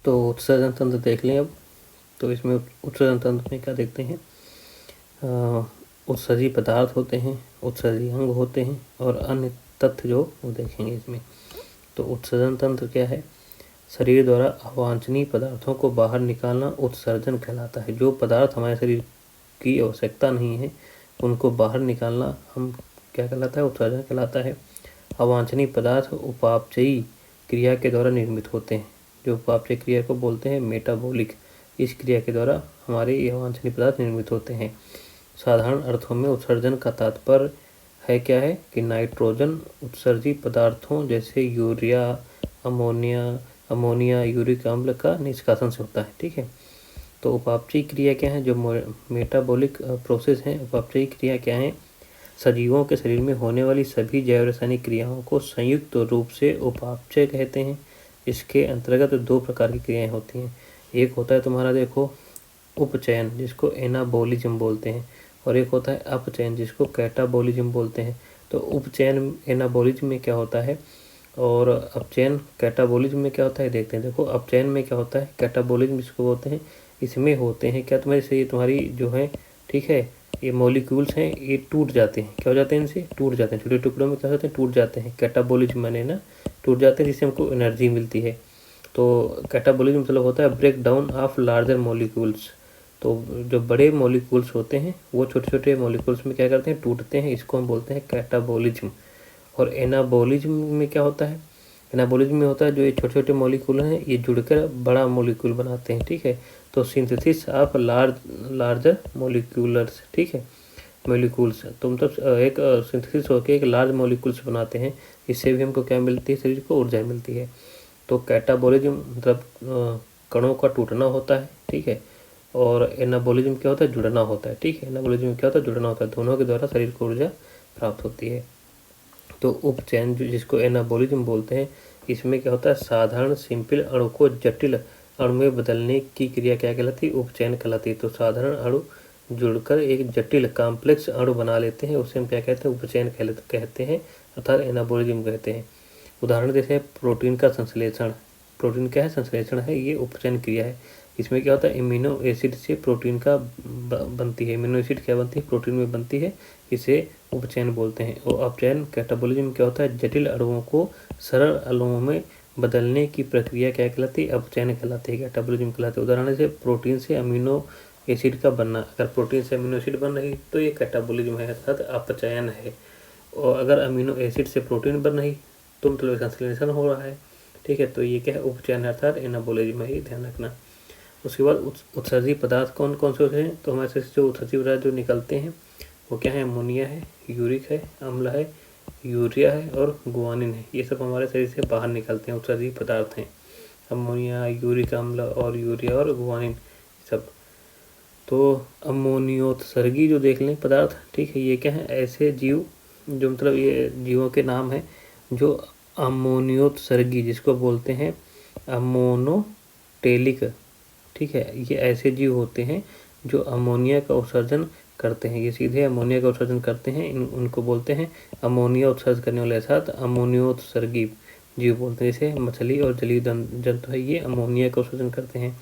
तो उत्सर्जन तंत्र देख लें अब। तो इसमें उत्सर्जन तंत्र में क्या देखते हैं, उत्सर्जी पदार्थ होते हैं, उत्सर्जी अंग होते हैं और अन्य तथ्य जो वो देखेंगे इसमें। तो उत्सर्जन तंत्र क्या है, शरीर द्वारा अवांछनीय पदार्थों को बाहर निकालना उत्सर्जन कहलाता है। जो पदार्थ हमारे शरीर की आवश्यकता नहीं है उनको बाहर निकालना हम क्या कहलाता है, उत्सर्जन कहलाता है। अवांछनीय पदार्थ उपापचयी क्रिया के द्वारा निर्मित होते हैं। जो उपापचयी क्रिया को बोलते हैं मेटाबॉलिक, इस क्रिया के द्वारा हमारे ये अवांछनीय पदार्थ निर्मित होते हैं। साधारण अर्थों में उत्सर्जन का तात्पर्य है क्या है कि नाइट्रोजन उत्सर्जी पदार्थों जैसे यूरिया, अमोनिया, यूरिक अम्ल का निष्कासन से होता है। ठीक है। तो उपापचयी क्रिया क्या है, जो मेटाबॉलिक प्रोसेस है, उपापचयी क्रिया क्या है, सजीवों के शरीर में होने वाली सभी जैव रासायनिक क्रियाओं को संयुक्त रूप से उपापचय कहते हैं। इसके अंतर्गत दो प्रकार की क्रियाएं होती हैं। एक होता है तुम्हारा देखो उपचयन, जिसको एनाबोलिज्म बोलते हैं, और एक होता है अपचयन, जिसको कैटाबोलिज्म बोलते हैं। तो उपचयन एनाबोलिज्म में क्या होता है और अपचयन कैटाबोलिज्म में क्या होता है देखते हैं। देखो अपचयन में क्या होता है, कैटाबोलिज्म जिसको बोलते हैं, इसमें होते हैं क्या, तुम्हारे से ये तुम्हारी जो है, ठीक है, ये मॉलिक्यूल्स हैं, ये टूट जाते हैं। क्या हो जाते हैं, इनसे टूट जाते हैं, छोटे टुकड़ों में क्या होते हैं, टूट जाते हैं। कैटाबोलिज्म माने ना टूट जाते हैं, जिससे हमको एनर्जी मिलती है। तो कैटाबोलिज्म मतलब होता है break down of larger molecules. तो जो बड़े मॉलिक्यूल्स होते हैं वो छोटे छोटे मॉलिक्यूल्स में क्या करते हैं, टूटते हैं। इसको हम बोलते हैं कैटाबोलिज्म। और एनाबोलिज्म में क्या होता है, एनाबोलिज्म में होता है जो ये छोटे छोटे मॉलिक्यूल हैं ये जुड़कर बड़ा मॉलिक्यूल बनाते हैं। ठीक है। तो सिंथेसिस ऑफ लार्जर मॉलिक्यूलर्स, ठीक है, मॉलिक्यूल्स, तो मतलब एक सिंथेसिस होकर एक लार्ज मॉलिक्यूल्स बनाते हैं। इससे भी हमको क्या मिलती है, शरीर को ऊर्जा मिलती है। तो कैटाबोलिज्म मतलब कणों का टूटना होता है। ठीक है। और एनाबोलिज्म क्या होता है, जुड़ना होता है। ठीक है। एनाबोलिज्म क्या होता है, जुड़ना होता है। दोनों के द्वारा शरीर को ऊर्जा प्राप्त होती है। तो उपचयन जिसको एनाबोलिज्म बोलते हैं, इसमें क्या होता है, साधारण सिंपल अणु को जटिल अणु में बदलने की क्रिया क्या कहलाती है, उपचयन कहलाती है। तो साधारण अणु जुड़कर एक जटिल कॉम्प्लेक्स अणु बना लेते हैं, उसे हम क्या कहते हैं, उपचयन कहते हैं, अर्थात एनाबोलिज्म कहते हैं। उदाहरण जैसे प्रोटीन का संश्लेषण, प्रोटीन क्या है, संश्लेषण है, ये उपचयन क्रिया है। इसमें क्या होता है, इम्यूनो एसिड से प्रोटीन का बनती है। इम्यूनो एसिड क्या बनती है, प्रोटीन में बनती है, इसे उपचयन बोलते हैं। और अपचयन कैटाबोलिज्म क्या होता है, जटिल अणुओं को सरल अणुओं में बदलने की प्रक्रिया क्या कहलाती है, अपचयन कहलाती है, कैटाबोलिज्म कहलाती है। उदाहरण जैसे प्रोटीन से अमीनो एसिड का बनना, अगर प्रोटीन से अमीनो एसिड बन रही तो ये कैटाबोलिज्म है, अर्थात अपचयन है। और अगर अमीनो एसिड से प्रोटीन बन रही तो मतलब संश्लेषण हो रहा है। ठीक है। तो ये क्या है, उपचयन है, अर्थात एनाबोलिज्म है, ध्यान रखना। उसके बाद उत्सर्जी पदार्थ कौन कौन से होते हैं, तो हमारे से जो उत्सर्जी पदार्थ जो निकलते हैं वो क्या है, अमोनिया है, यूरिक है अम्ल है, यूरिया है और गुआनिन है। ये सब हमारे शरीर से बाहर निकलते हैं, उत्सर्जी पदार्थ हैं, अमोनिया, यूरिक अम्ल और यूरिया और गुआनिन सब। तो अमोनियोत्सर्गी जो देख लें पदार्थ, ठीक है, ये क्या है, ऐसे जीव जो मतलब ये जीवों के नाम है जो अमोनियोत्सर्गी, जिसको बोलते हैं अमोनोटेलिक, ठीक है, ये ऐसे जीव होते हैं जो अमोनिया का उत्सर्जन करते हैं। ये सीधे अमोनिया का उत्सर्जन करते हैं, उनको बोलते हैं अमोनिया उत्सर्जन करने वाले, साथ अमोनियोत्सर्गी जीव बोलते हैं। जैसे मछली और जलीय जंतु है, ये अमोनिया का उत्सर्जन करते हैं।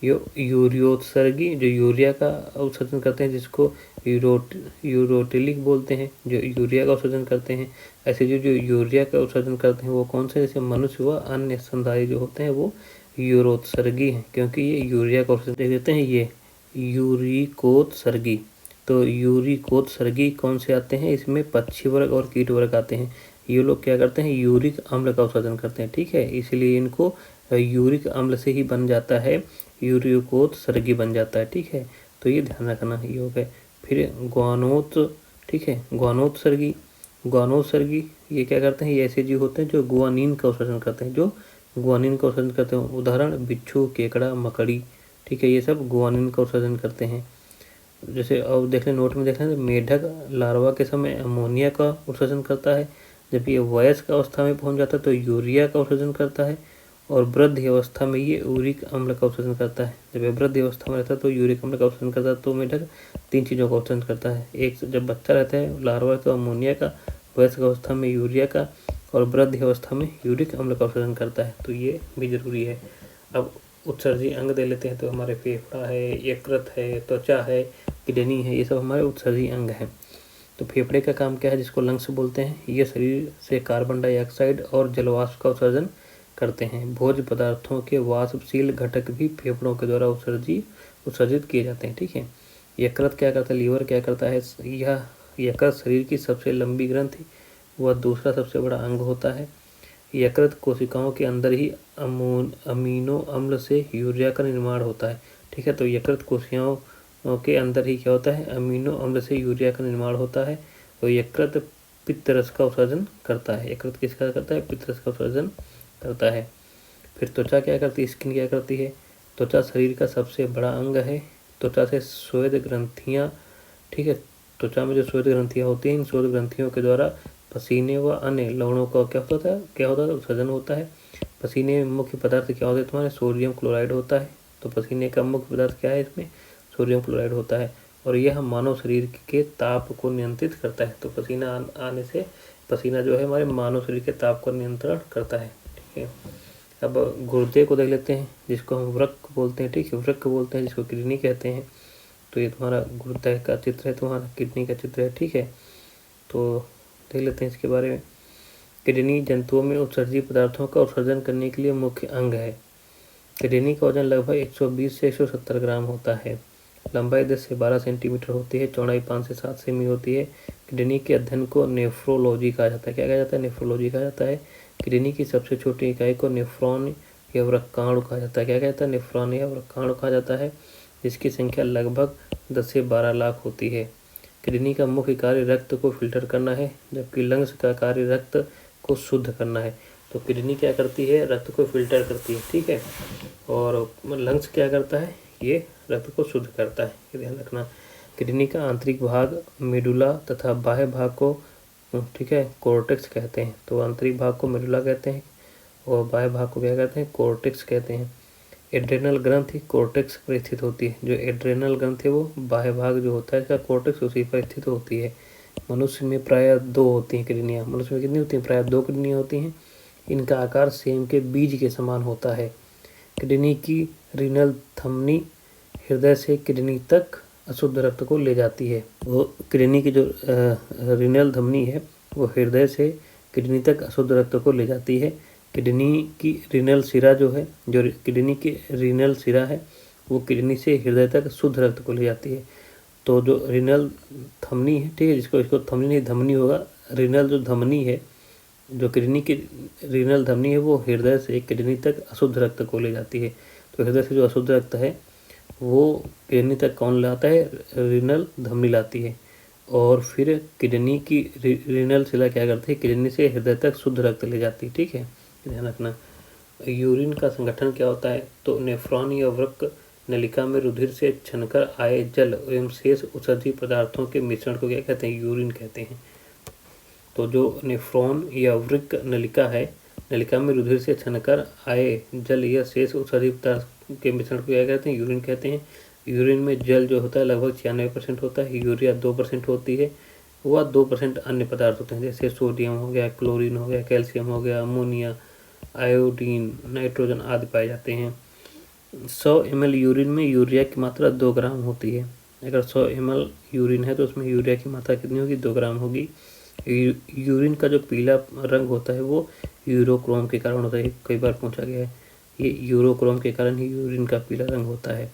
यूरियोत्सर्गी जो यूरिया का उत्सर्जन करते हैं, जिसको यूरोटिलिक बोलते हैं, जो यूरिया का उत्सर्जन करते हैं। ऐसे जो यूरिया का उत्सर्जन करते हैं वो कौन से, जैसे मनुष्य व अन्य स्तनधारी जो होते हैं वो यूरोत्सर्गी हैं, क्योंकि ये यूरिया का उत्सर्जन देते हैं। ये यूरिकोत्सर्गी, तो यूरिकोत्सर्गी कौन से आते हैं, इसमें पक्षी वर्ग और कीट वर्ग आते हैं। ये लोग क्या करते हैं, यूरिक अम्ल का उत्सर्जन करते हैं। ठीक है। इसलिए इनको यूरिक अम्ल से ही बन जाता है, यूरिकोत्सर्गी बन जाता है। ठीक है। तो ये ध्यान रखना, ये हो गए। फिर ठीक है, गुआनोत्सर्गी ये क्या करते हैं, ये ऐसे जीव होते हैं जो गुआनिन का उत्सर्जन करते हैं, जो गुआनिन का उत्सर्जन करते हैं। उदाहरण बिच्छू, केकड़ा, मकड़ी, ठीक है, ये सब गुआनिन का उत्सर्जन करते हैं। जैसे अब देख लें, नोट में देख लें, मेढक लार्वा के समय अमोनिया का उत्सर्जन करता है, जब ये वयस्क अवस्था में पहुंच जाता है तो यूरिया का उत्सर्जन करता है, और वृद्ध अवस्था में ये यूरिक अम्ल का उत्सर्जन करता है। जब ये वृद्ध अवस्था में रहता है तो यूरिक अम्ल का उत्सर्जन करता है। तो मेढक 3 चीज़ों का उत्सर्जन करता है, एक जब बच्चा रहता है लार्वा तो अमोनिया का, वयस्क अवस्था में यूरिया का, और वृद्ध अवस्था में यूरिक अम्ल का उत्सर्जन करता है। तो ये भी जरूरी है। अब उत्सर्जी अंग दे लेते हैं, तो हमारे फेफड़ा है, यकृत है, त्वचा है, किडनी है, ये सब हमारे उत्सर्जी अंग हैं। तो फेफड़े का काम क्या है, जिसको लंग्स बोलते हैं, ये शरीर से कार्बन डाइऑक्साइड और जलवाष्प का उत्सर्जन करते हैं। भोज्य पदार्थों के वाष्पशील घटक भी फेफड़ों के द्वारा उत्सर्जित किए जाते हैं। ठीक है। यकृत क्या करता है, लीवर क्या करता है, यह यकृत शरीर की सबसे लंबी ग्रंथि व दूसरा सबसे बड़ा अंग होता है। यकृत कोशिकाओं के अंदर ही अमीनो अम्ल से यूरिया का निर्माण होता है। ठीक है। तो यकृत कोशिकाओं के अंदर ही क्या होता है, अमीनो अम्ल से यूरिया का निर्माण होता है। तो यकृत पित्तरस का उत्सर्जन करता है। यकृत किसका करता है, पित्तरस का उत्सर्जन करता है। फिर त्वचा क्या करती है, स्किन क्या करती है, त्वचा शरीर का सबसे बड़ा अंग है। त्वचा से श्वेत ग्रंथियाँ, ठीक है, त्वचा में जो श्वेत ग्रंथियाँ होती हैं, इन श्वेत ग्रंथियों के द्वारा पसीने व अन्य लवणों का क्या होता है उत्सर्जन होता है। पसीने में मुख्य पदार्थ क्या होता है तुम्हारे, सोडियम क्लोराइड होता है। तो पसीने का मुख्य पदार्थ क्या है, इसमें सोडियम क्लोराइड होता है। और यह मानव शरीर के ताप को नियंत्रित करता है। तो पसीना आने से, पसीना जो है हमारे मानव शरीर के ताप का नियंत्रण करता है। ठीक है। अब गुर्दे को देख लेते हैं, जिसको हम वृक्क बोलते हैं। ठीक है, वृक्क बोलते हैं, जिसको किडनी कहते हैं। तो ये तुम्हारा गुर्दे का चित्र है, तुम्हारा किडनी का चित्र है। ठीक है। तो देख लेते हैं इसके बारे में। किडनी जंतुओं में उत्सर्जी पदार्थों का उत्सर्जन करने के लिए मुख्य अंग है। किडनी का वजन लगभग 120 से 170 ग्राम होता है। लंबाई 10 से 12 सेंटीमीटर होती है। चौड़ाई 5 से 7 सेमी होती है। किडनी के अध्ययन को नेफ्रोलॉजी कहा जाता है। क्या कहा जाता है, नेफ्रोलॉजी कहा जाता है। किडनी की सबसे छोटी इकाई को नेफ्रॉन या वृक्काणु कहा जाता है। क्या कहता है, नेफ्रॉन या वृक्काणु कहा जाता है, जिसकी संख्या लगभग 10 से 12 लाख होती है। किडनी का मुख्य कार्य रक्त को फिल्टर करना है, जबकि लंग्स का कार्य रक्त को शुद्ध करना है। तो किडनी क्या करती है, रक्त को फिल्टर करती है। ठीक है। और लंग्स क्या करता है, ये रक्त को शुद्ध करता है, ये ध्यान रखना। किडनी का आंतरिक भाग मेडुला तथा बाह्य भाग को, ठीक है, कोर्टेक्स कहते हैं। तो आंतरिक भाग को मेडुला कहते हैं और बाह्य भाग को क्या कहते हैं, कोर्टेक्स कहते हैं। एड्रेनल ग्रंथि कोर्टेक्स पर स्थित होती है। जो एड्रेनल ग्रंथि है वो बाह्य भाग जो होता है इसका कोर्टेक्स उसी पर स्थित होती है। मनुष्य में प्रायः 2 होती हैं किडनियाँ। मनुष्य में कितनी होती हैं, प्रायः 2 किडनियाँ होती हैं। इनका आकार सेम के बीज के समान होता है। किडनी की रीनल धमनी हृदय से किडनी तक अशुद्ध रक्त को ले जाती है। वो किडनी की जो रीनल धमनी है वो हृदय से किडनी तक अशुद्ध रक्त को ले जाती है। किडनी की रीनल सिरा जो है, जो किडनी की रीनल सिरा है, वो किडनी से हृदय तक शुद्ध रक्त को ले जाती है। तो जो रीनल धमनी है, ठीक है, इसको धमनी नहीं धमनी होगा, रीनल जो धमनी है, जो किडनी की रीनल धमनी है वो हृदय से किडनी तक अशुद्ध रक्त को ले जाती है। तो हृदय से जो अशुद्ध रक्त है वो किडनी तक कौन लाता है, रीनल धमनी लाती है। और फिर किडनी की रीनल शिला क्या करती है, किडनी से हृदय तक शुद्ध रक्त ले जाती है। ठीक है, ध्यान रखना। यूरिन का संगठन क्या होता है, तो नेफ्रॉन या वृक्क नलिका में रुधिर से छनकर आए जल एवं शेष उत्सर्जी पदार्थों के मिश्रण को क्या कहते हैं, यूरिन कहते हैं। तो जो नेफ्रॉन या वृक्क नलिका है, नलिका में रुधिर से छनकर आए जल या शेष उत्सर्जी पदार्थ के मिश्रण को क्या कहते हैं, यूरिन कहते हैं। यूरिन में जल जो होता है लगभग 96% होता है। यूरिया 2% होती है, वह 2% अन्य पदार्थ होते हैं, जैसे सोडियम हो गया, क्लोरीन हो गया, कैल्शियम हो गया, अमोनिया, आयोडीन, नाइट्रोजन आदि पाए जाते हैं। 100 ml यूरिन में यूरिया की मात्रा 2 ग्राम होती है। अगर 100 ml यूरिन है तो उसमें यूरिया की मात्रा कितनी होगी, 2 ग्राम होगी। यूरिन का जो पीला रंग होता है वो यूरोक्रोम के कारण होता है। कई बार पूछा गया है, ये यूरोक्रोम के कारण ही यूरिन का पीला रंग होता है।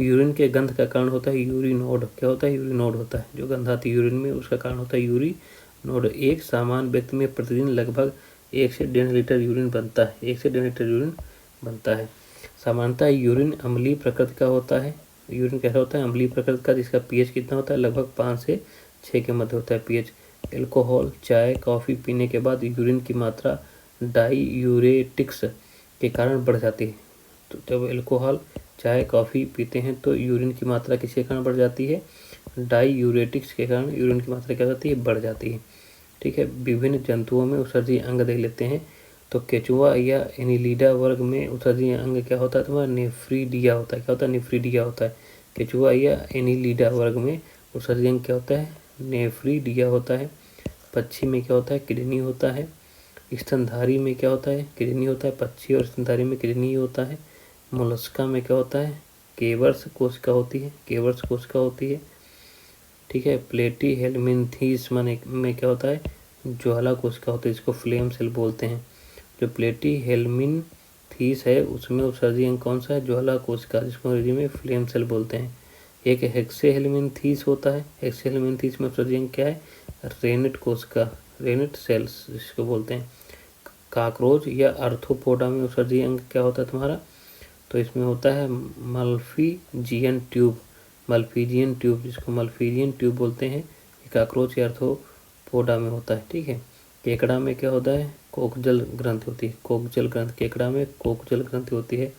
यूरिन के गंध का कारण होता है यूरिनोड। क्या होता है, यूरिनोड होता है। जो गंध आती है यूरिन में उसका कारण होता है यूरिनोड। एक सामान्य व्यक्ति में प्रतिदिन लगभग 1 से 1.5 लीटर यूरिन बनता है। 1 से 1.5 लीटर यूरिन बनता है। सामान्यतः यूरिन अम्लीय प्रकृति का होता है। यूरिन कैसा होता है, अम्लीय प्रकृति का, जिसका पीएच कितना होता है, लगभग 5 से 6 के मध्य होता है पीएच। एल्कोहल, चाय, कॉफ़ी पीने के बाद यूरिन की मात्रा डाईयूरेटिक्स के कारण बढ़ जाती है। तो जब एल्कोहल, चाय, कॉफ़ी पीते हैं तो यूरिन की मात्रा किसके कारण बढ़ जाती है, डाईयूरेटिक्स के कारण यूरिन की मात्रा क्या होती है, बढ़ जाती है। ठीक है। विभिन्न जंतुओं में उत्सर्जी अंग देख लेते हैं। तो केचुआ या एनिलिडा वर्ग में उत्सर्जी अंग क्या होता है, तुम्हारा नेफ्रीडिया होता है। क्या होता है, नेफ्रीडिया होता है। केचुआ या एनिलिडा वर्ग में उत्सर्जी अंग क्या होता है, नेफ्रीडिया होता है। पक्षी में क्या होता है, किडनी होता है। स्तनधारी में क्या होता है, किडनी होता है। पक्षी और स्तनधारी में किडनी होता है। मोलस्का में क्या होता है, केवर्स कोशिका होती है, केवर्स कोशिका होती है, ठीक है। प्लेटी हेलमिन्थीस में क्या होता है, ज्वाला कोशिका होती है, इसको फ्लेम सेल बोलते हैं। जो प्लेटी हेलमिन्थीस है उसमें उत्सर्जी अंग कौन सा है, ज्वाला कोशिका, जिसको अंग्रेजी में फ्लेम सेल बोलते हैं। एक हेक्से हेलमिन्थीस होता है, हेक्से हेलमिन्थीस में उत्सर्जी अंग क्या है, रेनिट कोशिका, रेनिट सेल्स जिसको बोलते हैं। काकरोच या अर्थोपोडा में उत्सर्जी अंग क्या होता है तुम्हारा, तो इसमें होता है मल्फीजियन ट्यूब, मल्फीजियन ट्यूब जिसको मल्फीजियन ट्यूब बोलते हैं, काकरोच या अर्थोपोडा में होता है, ठीक है। केकड़ा में क्या होता है, कोकजल ग्रंथि होती है, कोकजल ग्रंथि, केकड़ा में कोकजल ग्रंथि होती है,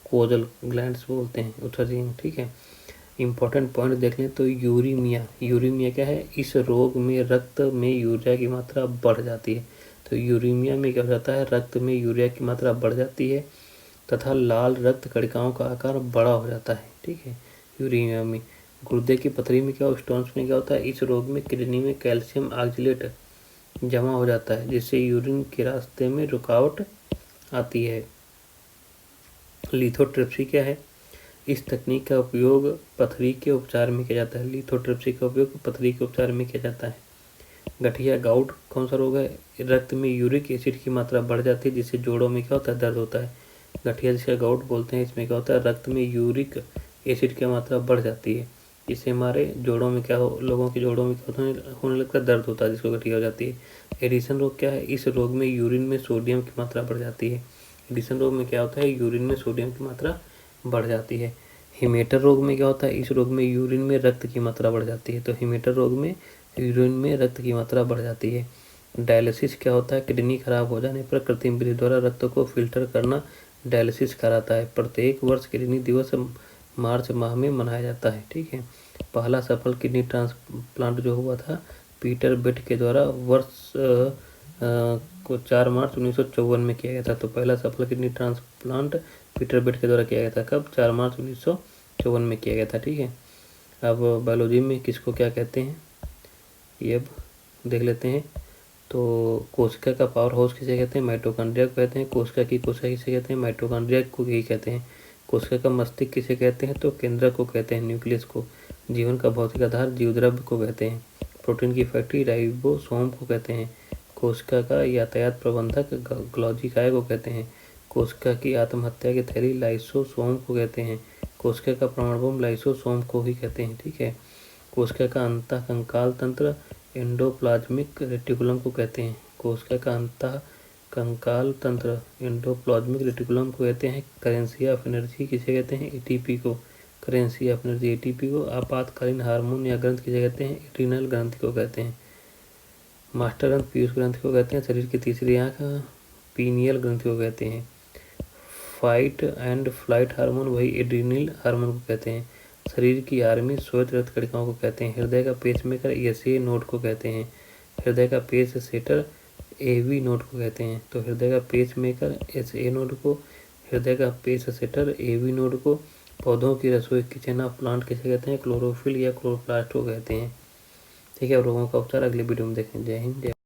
कोजल ग्लैंड्स बोलते हैं उत्सर्जी अंग, ठीक है। इंपॉर्टेंट पॉइंट देख लें तो यूरीमिया, यूरीमिया क्या है, इस रोग में रक्त में यूरिया की मात्रा बढ़ जाती है। तो यूरीमिया में क्या हो जाता है, रक्त में यूरिया की मात्रा बढ़ जाती है तथा लाल रक्त कणिकाओं का आकार बड़ा हो जाता है, ठीक है। यूरीमिया में गुर्दे की पथरी में क्या, स्टोन्स में क्या होता है, इस रोग में किडनी में कैल्शियम ऑक्जेलेट जमा हो जाता है जिससे यूरिन के रास्ते में रुकावट आती है। लिथोट्रिप्सी क्या है, इस तकनीक का उपयोग पथरी के उपचार में किया जाता है, लिथोट्रिप्सी का उपयोग पथरी के उपचार में किया जाता है। गठिया गाउट कौन सा रोग है, रक्त में यूरिक एसिड की मात्रा बढ़ जाती है जिससे जोड़ों में क्या होता है, दर्द होता है। गठिया जिसका गाउट बोलते हैं, इसमें क्या होता है, रक्त में यूरिक एसिड की मात्रा बढ़ जाती है, इससे हमारे जोड़ों में क्या हो, लोगों के जोड़ों में क्या होने लगता है, दर्द होता है जिसको गठिया हो जाती है। एडिसन रोग क्या है, इस रोग में यूरिन में सोडियम की मात्रा बढ़ जाती है। एडिसन रोग में क्या होता है, यूरिन में सोडियम की मात्रा बढ़ जाती है। हिमेटर रोग में क्या होता है, इस रोग में यूरिन में रक्त की मात्रा बढ़ जाती है। तो हिमेटर रोग में यूरिन में रक्त की मात्रा बढ़ जाती है। डायलिसिस क्या होता है, किडनी खराब हो जाने पर कृत्रिम विधि द्वारा रक्त को फिल्टर करना डायलिसिस कराता है। प्रत्येक वर्ष किडनी दिवस मार्च माह में मनाया जाता है, ठीक है। पहला सफल किडनी ट्रांसप्लांट जो हुआ था पीटर बेट के द्वारा वर्ष को 4 मार्च 1954 में किया गया था। तो पहला सफल किडनी ट्रांसप्लांट पीटर बेट के द्वारा किया गया था, कब, 4 मार्च 1954 में किया गया था, ठीक है। अब बायोलॉजी में किसको क्या कहते हैं ये अब देख लेते हैं। तो कोशिका का पावर हाउस किसे कहते हैं, माइटोकॉन्ड्रिया को कहते हैं। कोशिका की कोशिका किसे कहते हैं, माइटोकॉन्ड्रिया को ही कहते हैं। कोशिका का मस्तिष्क किसे कहते हैं, तो केंद्रक को कहते हैं, न्यूक्लियस को। जीवन का भौतिक आधार जीवद्रव्य को कहते हैं। प्रोटीन की फैक्ट्री राइबोसोम को कहते हैं। कोशिका का यातायात प्रबंधक गोल्गी काय को कहते हैं। कोशिका की आत्महत्या की थैली लाइसोसोम को कहते हैं। कोशिका का प्रमाण बम लाइसोसोम को ही कहते हैं, ठीक है। कोशिका का अंतःकंकाल तंत्र एंडोप्लाज्मिक रेटिकुलम को कहते हैं। कोशिका का अंतःकंकाल तंत्र एंडोप्लाज्मिक रेटिकुलम को कहते हैं। करेंसी ऑफ एनर्जी किसे कहते हैं, एटीपी को। करेंसी ऑफ एनर्जी एटीपी को। आपातकालीन हार्मोन या ग्रंथ किसे कहते हैं, एड्रीनल ग्रंथि को कहते हैं। मास्टर ग्रंथ पीयूष ग्रंथि को कहते हैं। शरीर की तीसरी आंख पीनियल ग्रंथि को कहते हैं। फाइट एंड फ्लाइट हार्मोन वही एड्रीनल हार्मोन को कहते हैं। शरीर की आर्मी श्वेत रक्त कणिकाओं को कहते हैं। हृदय का पेसमेकर एसए नोड को कहते हैं। हृदय का पेस सेटर एवी नोड को कहते हैं। तो हृदय का पेसमेकर एसए नोड को, हृदय का पेस सेटर एवी नोड को। पौधों की रसोई किचन ऑफ प्लांट किसे कहते हैं, क्लोरोफिल या क्लोरोप्लास्ट को कहते हैं, ठीक है। रोगों का उपचार अगले वीडियो में देखें। जय हिंद, जय